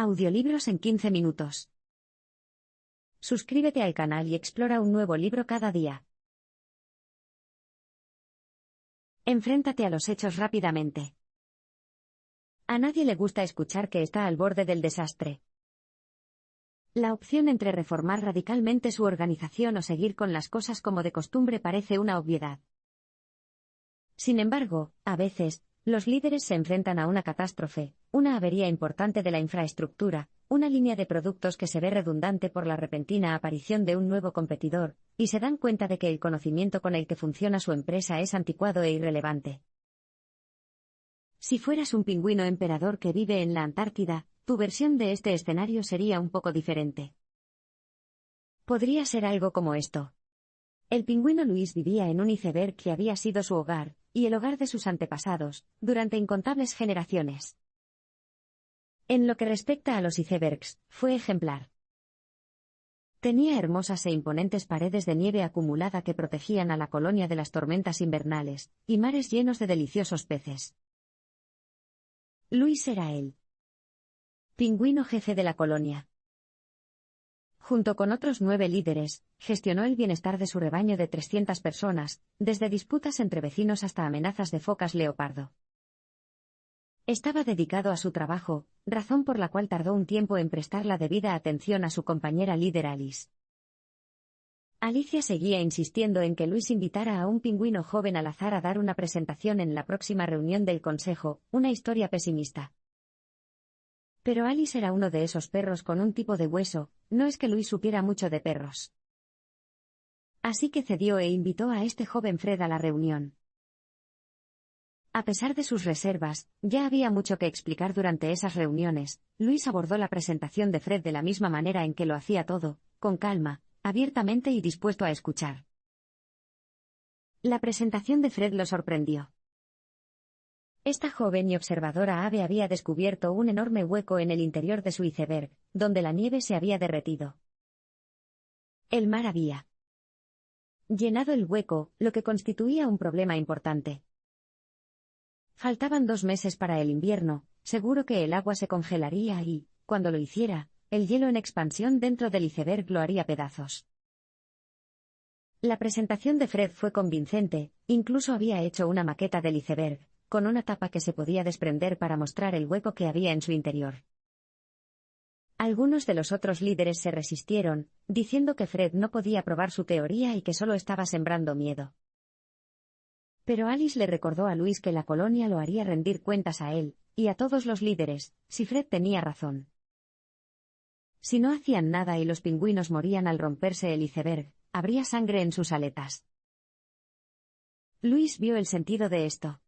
Audiolibros en 15 minutos. Suscríbete al canal y explora un nuevo libro cada día. Enfréntate a los hechos rápidamente. A nadie le gusta escuchar que está al borde del desastre. La opción entre reformar radicalmente su organización o seguir con las cosas como de costumbre parece una obviedad. Sin embargo, a veces, los líderes se enfrentan a una catástrofe, una avería importante de la infraestructura, una línea de productos que se ve redundante por la repentina aparición de un nuevo competidor, y se dan cuenta de que el conocimiento con el que funciona su empresa es anticuado e irrelevante. Si fueras un pingüino emperador que vive en la Antártida, tu versión de este escenario sería un poco diferente. Podría ser algo como esto. El pingüino Luis vivía en un iceberg que había sido su hogar, y el hogar de sus antepasados, durante incontables generaciones. En lo que respecta a los icebergs, fue ejemplar. Tenía hermosas e imponentes paredes de nieve acumulada que protegían a la colonia de las tormentas invernales, y mares llenos de deliciosos peces. Luis era el pingüino jefe de la colonia. Junto con otros 9 líderes, gestionó el bienestar de su rebaño de 300 personas, desde disputas entre vecinos hasta amenazas de focas leopardo. Estaba dedicado a su trabajo, razón por la cual tardó un tiempo en prestar la debida atención a su compañera líder Alice. Alicia seguía insistiendo en que Luis invitara a un pingüino joven al azar a dar una presentación en la próxima reunión del consejo, una historia pesimista. Pero Alice era uno de esos perros con un tipo de hueso, no es que Luis supiera mucho de perros. Así que cedió e invitó a este joven Fred a la reunión. A pesar de sus reservas, ya había mucho que explicar durante esas reuniones. Luis abordó la presentación de Fred de la misma manera en que lo hacía todo, con calma, abiertamente y dispuesto a escuchar. La presentación de Fred lo sorprendió. Esta joven y observadora ave había descubierto un enorme hueco en el interior de su iceberg, donde la nieve se había derretido. El mar había llenado el hueco, lo que constituía un problema importante. Faltaban 2 meses para el invierno, seguro que el agua se congelaría y, cuando lo hiciera, el hielo en expansión dentro del iceberg lo haría pedazos. La presentación de Fred fue convincente, incluso había hecho una maqueta del iceberg, con una tapa que se podía desprender para mostrar el hueco que había en su interior. Algunos de los otros líderes se resistieron, diciendo que Fred no podía probar su teoría y que solo estaba sembrando miedo. Pero Alice le recordó a Luis que la colonia lo haría rendir cuentas a él, y a todos los líderes, si Fred tenía razón. Si no hacían nada y los pingüinos morían al romperse el iceberg, habría sangre en sus aletas. Luis vio el sentido de esto.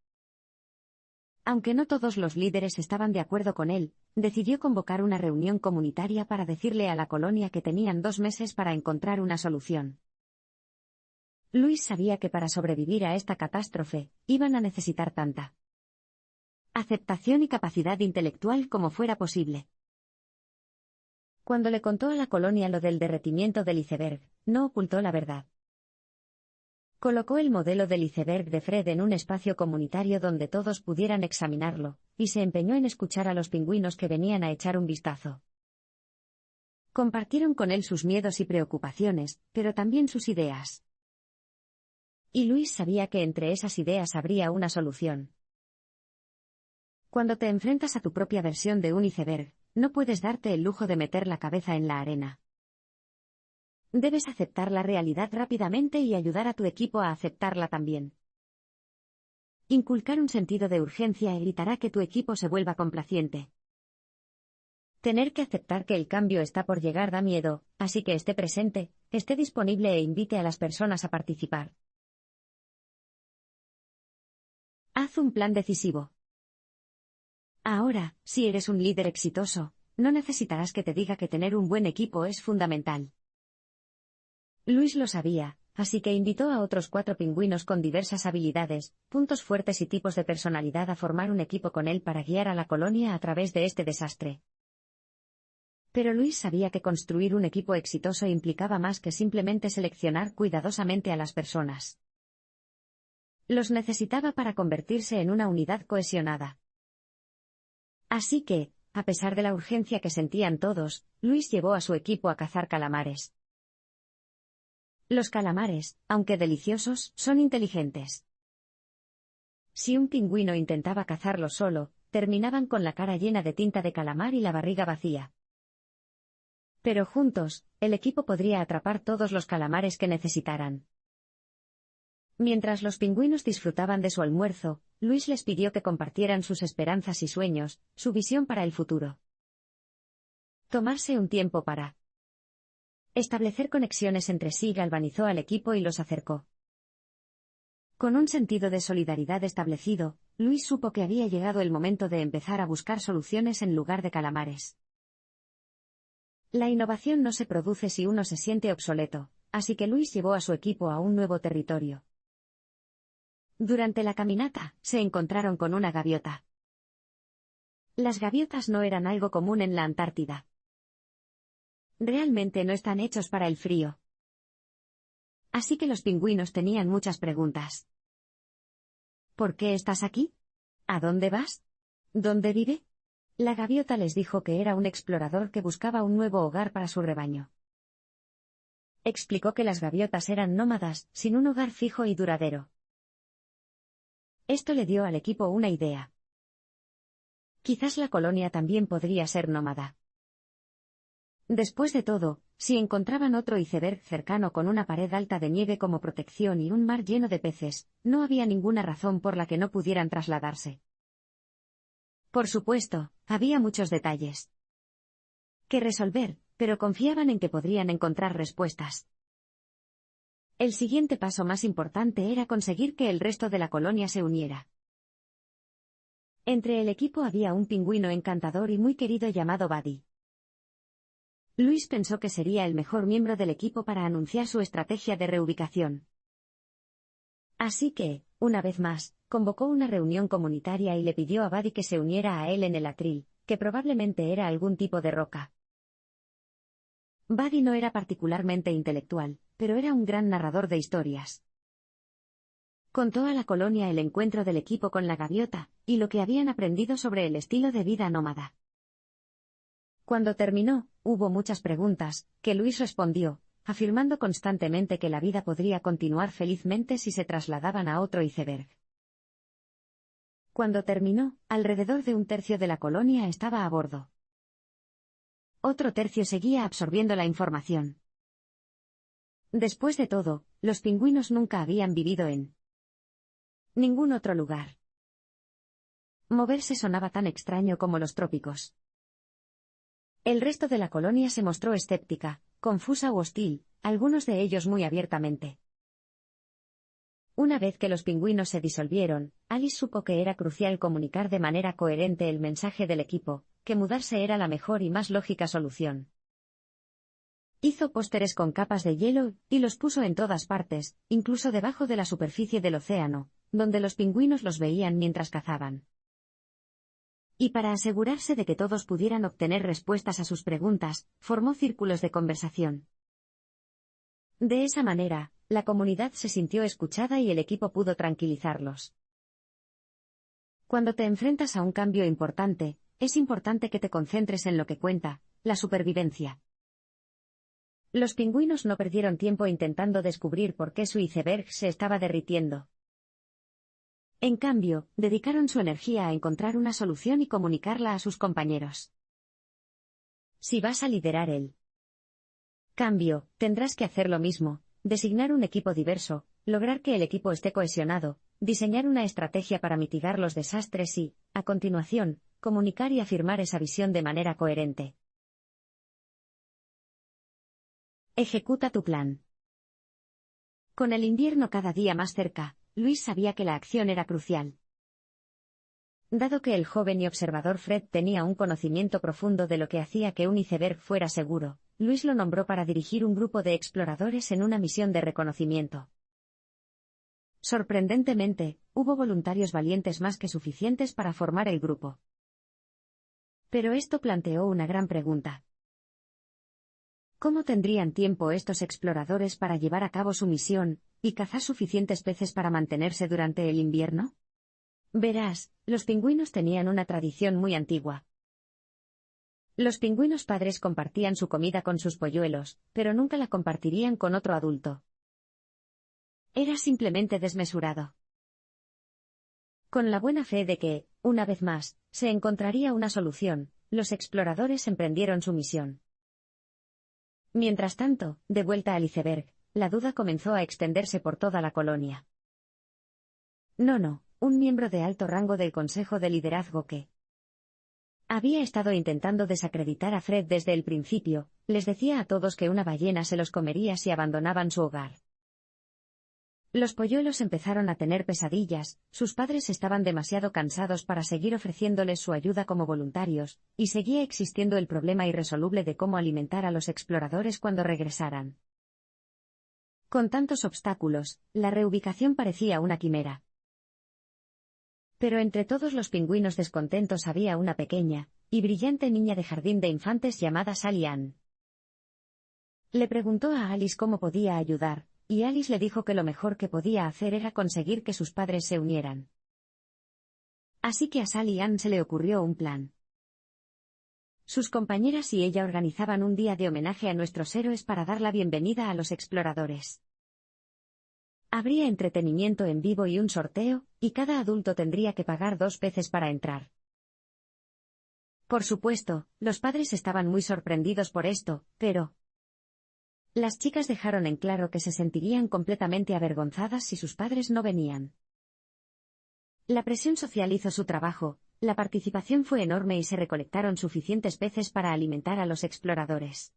Aunque no todos los líderes estaban de acuerdo con él, decidió convocar una reunión comunitaria para decirle a la colonia que tenían 2 meses para encontrar una solución. Luis sabía que para sobrevivir a esta catástrofe, iban a necesitar tanta aceptación y capacidad intelectual como fuera posible. Cuando le contó a la colonia lo del derretimiento del iceberg, no ocultó la verdad. Colocó el modelo del iceberg de Fred en un espacio comunitario donde todos pudieran examinarlo, y se empeñó en escuchar a los pingüinos que venían a echar un vistazo. Compartieron con él sus miedos y preocupaciones, pero también sus ideas. Y Luis sabía que entre esas ideas habría una solución. Cuando te enfrentas a tu propia versión de un iceberg, no puedes darte el lujo de meter la cabeza en la arena. Debes aceptar la realidad rápidamente y ayudar a tu equipo a aceptarla también. Inculcar un sentido de urgencia evitará que tu equipo se vuelva complaciente. Tener que aceptar que el cambio está por llegar da miedo, así que esté presente, esté disponible e invite a las personas a participar. Haz un plan decisivo. Ahora, si eres un líder exitoso, no necesitarás que te diga que tener un buen equipo es fundamental. Luis lo sabía, así que invitó a otros 4 pingüinos con diversas habilidades, puntos fuertes y tipos de personalidad a formar un equipo con él para guiar a la colonia a través de este desastre. Pero Luis sabía que construir un equipo exitoso implicaba más que simplemente seleccionar cuidadosamente a las personas. Los necesitaba para convertirse en una unidad cohesionada. Así que, a pesar de la urgencia que sentían todos, Luis llevó a su equipo a cazar calamares. Los calamares, aunque deliciosos, son inteligentes. Si un pingüino intentaba cazarlo solo, terminaban con la cara llena de tinta de calamar y la barriga vacía. Pero juntos, el equipo podría atrapar todos los calamares que necesitaran. Mientras los pingüinos disfrutaban de su almuerzo, Luis les pidió que compartieran sus esperanzas y sueños, su visión para el futuro. Tomarse un tiempo para establecer conexiones entre sí galvanizó al equipo y los acercó. Con un sentido de solidaridad establecido, Luis supo que había llegado el momento de empezar a buscar soluciones en lugar de calamares. La innovación no se produce si uno se siente obsoleto, así que Luis llevó a su equipo a un nuevo territorio. Durante la caminata, se encontraron con una gaviota. Las gaviotas no eran algo común en la Antártida. Realmente no están hechos para el frío. Así que los pingüinos tenían muchas preguntas. ¿Por qué estás aquí? ¿A dónde vas? ¿Dónde vive? La gaviota les dijo que era un explorador que buscaba un nuevo hogar para su rebaño. Explicó que las gaviotas eran nómadas, sin un hogar fijo y duradero. Esto le dio al equipo una idea. Quizás la colonia también podría ser nómada. Después de todo, si encontraban otro iceberg cercano con una pared alta de nieve como protección y un mar lleno de peces, no había ninguna razón por la que no pudieran trasladarse. Por supuesto, había muchos detalles que resolver, pero confiaban en que podrían encontrar respuestas. El siguiente paso más importante era conseguir que el resto de la colonia se uniera. Entre el equipo había un pingüino encantador y muy querido llamado Buddy. Luis pensó que sería el mejor miembro del equipo para anunciar su estrategia de reubicación. Así que, una vez más, convocó una reunión comunitaria y le pidió a Buddy que se uniera a él en el atril, que probablemente era algún tipo de roca. Buddy no era particularmente intelectual, pero era un gran narrador de historias. Contó a la colonia el encuentro del equipo con la gaviota, y lo que habían aprendido sobre el estilo de vida nómada. Cuando terminó, hubo muchas preguntas, que Luis respondió, afirmando constantemente que la vida podría continuar felizmente si se trasladaban a otro iceberg. Cuando terminó, alrededor de un tercio de la colonia estaba a bordo. Otro tercio seguía absorbiendo la información. Después de todo, los pingüinos nunca habían vivido en ningún otro lugar. Moverse sonaba tan extraño como los trópicos. El resto de la colonia se mostró escéptica, confusa u hostil, algunos de ellos muy abiertamente. Una vez que los pingüinos se disolvieron, Alice supo que era crucial comunicar de manera coherente el mensaje del equipo, que mudarse era la mejor y más lógica solución. Hizo pósteres con capas de hielo, y los puso en todas partes, incluso debajo de la superficie del océano, donde los pingüinos los veían mientras cazaban. Y para asegurarse de que todos pudieran obtener respuestas a sus preguntas, formó círculos de conversación. De esa manera, la comunidad se sintió escuchada y el equipo pudo tranquilizarlos. Cuando te enfrentas a un cambio importante, es importante que te concentres en lo que cuenta, la supervivencia. Los pingüinos no perdieron tiempo intentando descubrir por qué su iceberg se estaba derritiendo. En cambio, dedicaron su energía a encontrar una solución y comunicarla a sus compañeros. Si vas a liderar el cambio, tendrás que hacer lo mismo, designar un equipo diverso, lograr que el equipo esté cohesionado, diseñar una estrategia para mitigar los desastres y, a continuación, comunicar y afirmar esa visión de manera coherente. Ejecuta tu plan. Con el invierno cada día más cerca, Luis sabía que la acción era crucial. Dado que el joven y observador Fred tenía un conocimiento profundo de lo que hacía que un iceberg fuera seguro, Luis lo nombró para dirigir un grupo de exploradores en una misión de reconocimiento. Sorprendentemente, hubo voluntarios valientes más que suficientes para formar el grupo. Pero esto planteó una gran pregunta. ¿Cómo tendrían tiempo estos exploradores para llevar a cabo su misión, y cazar suficientes peces para mantenerse durante el invierno? Verás, los pingüinos tenían una tradición muy antigua. Los pingüinos padres compartían su comida con sus polluelos, pero nunca la compartirían con otro adulto. Era simplemente desmesurado. Con la buena fe de que, una vez más, se encontraría una solución, los exploradores emprendieron su misión. Mientras tanto, de vuelta al iceberg, la duda comenzó a extenderse por toda la colonia. Nono, un miembro de alto rango del Consejo de Liderazgo que había estado intentando desacreditar a Fred desde el principio, les decía a todos que una ballena se los comería si abandonaban su hogar. Los polluelos empezaron a tener pesadillas, sus padres estaban demasiado cansados para seguir ofreciéndoles su ayuda como voluntarios, y seguía existiendo el problema irresoluble de cómo alimentar a los exploradores cuando regresaran. Con tantos obstáculos, la reubicación parecía una quimera. Pero entre todos los pingüinos descontentos había una pequeña y brillante niña de jardín de infantes llamada Sally Ann. Le preguntó a Alice cómo podía ayudar, y Alice le dijo que lo mejor que podía hacer era conseguir que sus padres se unieran. Así que a Sally Ann se le ocurrió un plan. Sus compañeras y ella organizaban un día de homenaje a nuestros héroes para dar la bienvenida a los exploradores. Habría entretenimiento en vivo y un sorteo, y cada adulto tendría que pagar 2 peces para entrar. Por supuesto, los padres estaban muy sorprendidos por esto, pero las chicas dejaron en claro que se sentirían completamente avergonzadas si sus padres no venían. La presión social hizo su trabajo, la participación fue enorme y se recolectaron suficientes peces para alimentar a los exploradores.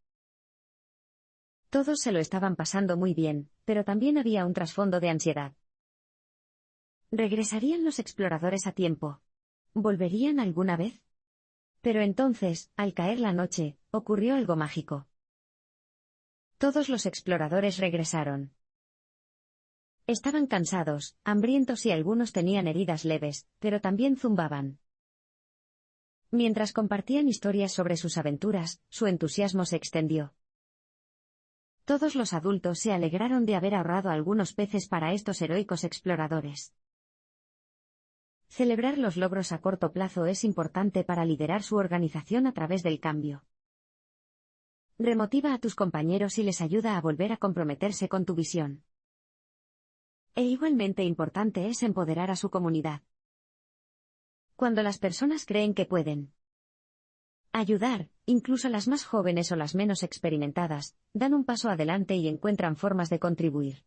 Todos se lo estaban pasando muy bien, pero también había un trasfondo de ansiedad. ¿Regresarían los exploradores a tiempo? ¿Volverían alguna vez? Pero entonces, al caer la noche, ocurrió algo mágico. Todos los exploradores regresaron. Estaban cansados, hambrientos y algunos tenían heridas leves, pero también zumbaban. Mientras compartían historias sobre sus aventuras, su entusiasmo se extendió. Todos los adultos se alegraron de haber ahorrado algunos peces para estos heroicos exploradores. Celebrar los logros a corto plazo es importante para liderar su organización a través del cambio. Remotiva a tus compañeros y les ayuda a volver a comprometerse con tu visión. E igualmente importante es empoderar a su comunidad. Cuando las personas creen que pueden ayudar, incluso las más jóvenes o las menos experimentadas, dan un paso adelante y encuentran formas de contribuir.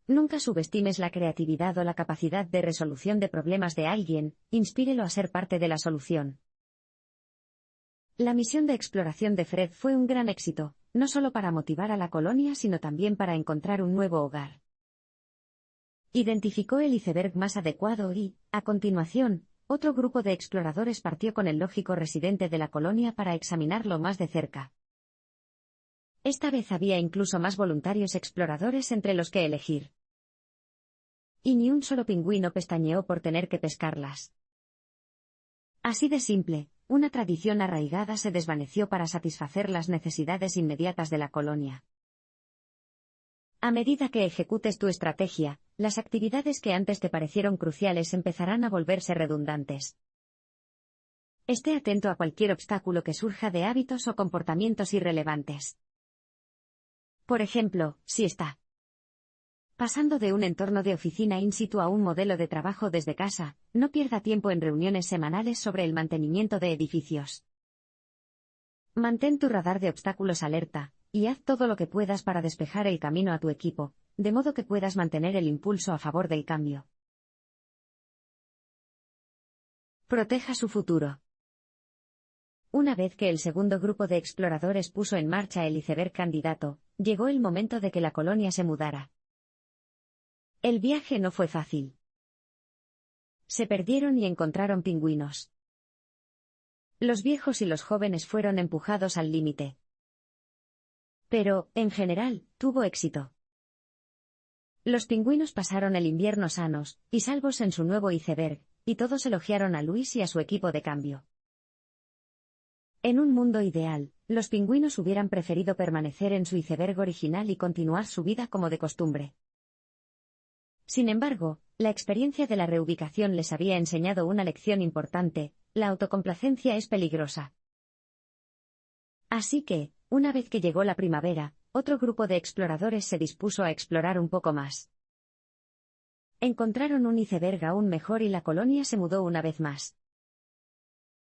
Nunca subestimes la creatividad o la capacidad de resolución de problemas de alguien, inspírelo a ser parte de la solución. La misión de exploración de Fred fue un gran éxito, no solo para motivar a la colonia sino también para encontrar un nuevo hogar. Identificó el iceberg más adecuado y, a continuación, otro grupo de exploradores partió con el lógico residente de la colonia para examinarlo más de cerca. Esta vez había incluso más voluntarios exploradores entre los que elegir. Y ni un solo pingüino pestañeó por tener que pescarlas. Así de simple, una tradición arraigada se desvaneció para satisfacer las necesidades inmediatas de la colonia. A medida que ejecutes tu estrategia, las actividades que antes te parecieron cruciales empezarán a volverse redundantes. Esté atento a cualquier obstáculo que surja de hábitos o comportamientos irrelevantes. Por ejemplo, si está pasando de un entorno de oficina in situ a un modelo de trabajo desde casa, no pierda tiempo en reuniones semanales sobre el mantenimiento de edificios. Mantén tu radar de obstáculos alerta, y haz todo lo que puedas para despejar el camino a tu equipo, de modo que puedas mantener el impulso a favor del cambio. Proteja su futuro. Una vez que el segundo grupo de exploradores puso en marcha el iceberg candidato, llegó el momento de que la colonia se mudara. El viaje no fue fácil. Se perdieron y encontraron pingüinos. Los viejos y los jóvenes fueron empujados al límite. Pero, en general, tuvo éxito. Los pingüinos pasaron el invierno sanos y salvos en su nuevo iceberg, y todos elogiaron a Luis y a su equipo de cambio. En un mundo ideal, los pingüinos hubieran preferido permanecer en su iceberg original y continuar su vida como de costumbre. Sin embargo, la experiencia de la reubicación les había enseñado una lección importante: la autocomplacencia es peligrosa. Así que, una vez que llegó la primavera, otro grupo de exploradores se dispuso a explorar un poco más. Encontraron un iceberg aún mejor y la colonia se mudó una vez más.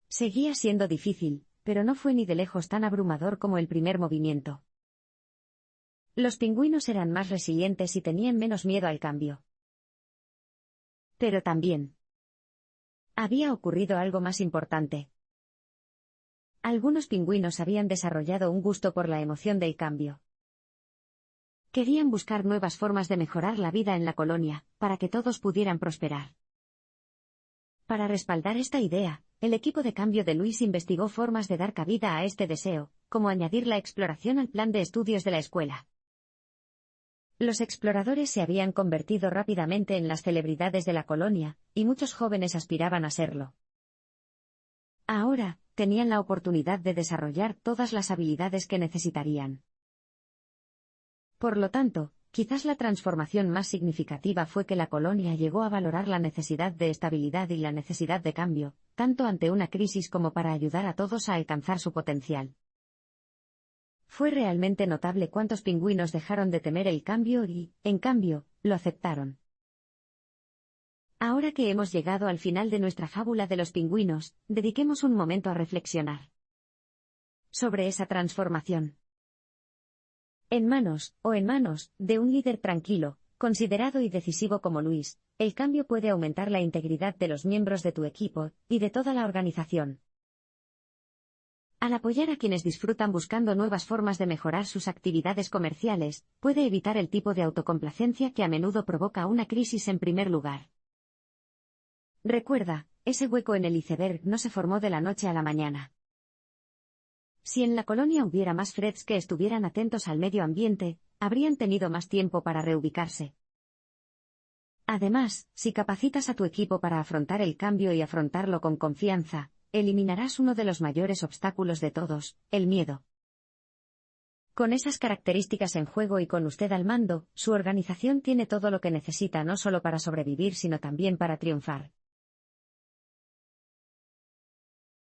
Seguía siendo difícil, pero no fue ni de lejos tan abrumador como el primer movimiento. Los pingüinos eran más resilientes y tenían menos miedo al cambio. Pero también había ocurrido algo más importante. Algunos pingüinos habían desarrollado un gusto por la emoción del cambio. Querían buscar nuevas formas de mejorar la vida en la colonia, para que todos pudieran prosperar. Para respaldar esta idea, el equipo de cambio de Luis investigó formas de dar cabida a este deseo, como añadir la exploración al plan de estudios de la escuela. Los exploradores se habían convertido rápidamente en las celebridades de la colonia, y muchos jóvenes aspiraban a serlo. Ahora, tenían la oportunidad de desarrollar todas las habilidades que necesitarían. Por lo tanto, quizás la transformación más significativa fue que la colonia llegó a valorar la necesidad de estabilidad y la necesidad de cambio, tanto ante una crisis como para ayudar a todos a alcanzar su potencial. Fue realmente notable cuántos pingüinos dejaron de temer el cambio y, en cambio, lo aceptaron. Ahora que hemos llegado al final de nuestra fábula de los pingüinos, dediquemos un momento a reflexionar sobre esa transformación. En manos de un líder tranquilo, considerado y decisivo como Luis, el cambio puede aumentar la integridad de los miembros de tu equipo y de toda la organización. Al apoyar a quienes disfrutan buscando nuevas formas de mejorar sus actividades comerciales, puede evitar el tipo de autocomplacencia que a menudo provoca una crisis en primer lugar. Recuerda, ese hueco en el iceberg no se formó de la noche a la mañana. Si en la colonia hubiera más Freds que estuvieran atentos al medio ambiente, habrían tenido más tiempo para reubicarse. Además, si capacitas a tu equipo para afrontar el cambio y afrontarlo con confianza, eliminarás uno de los mayores obstáculos de todos, el miedo. Con esas características en juego y con usted al mando, su organización tiene todo lo que necesita no solo para sobrevivir sino también para triunfar.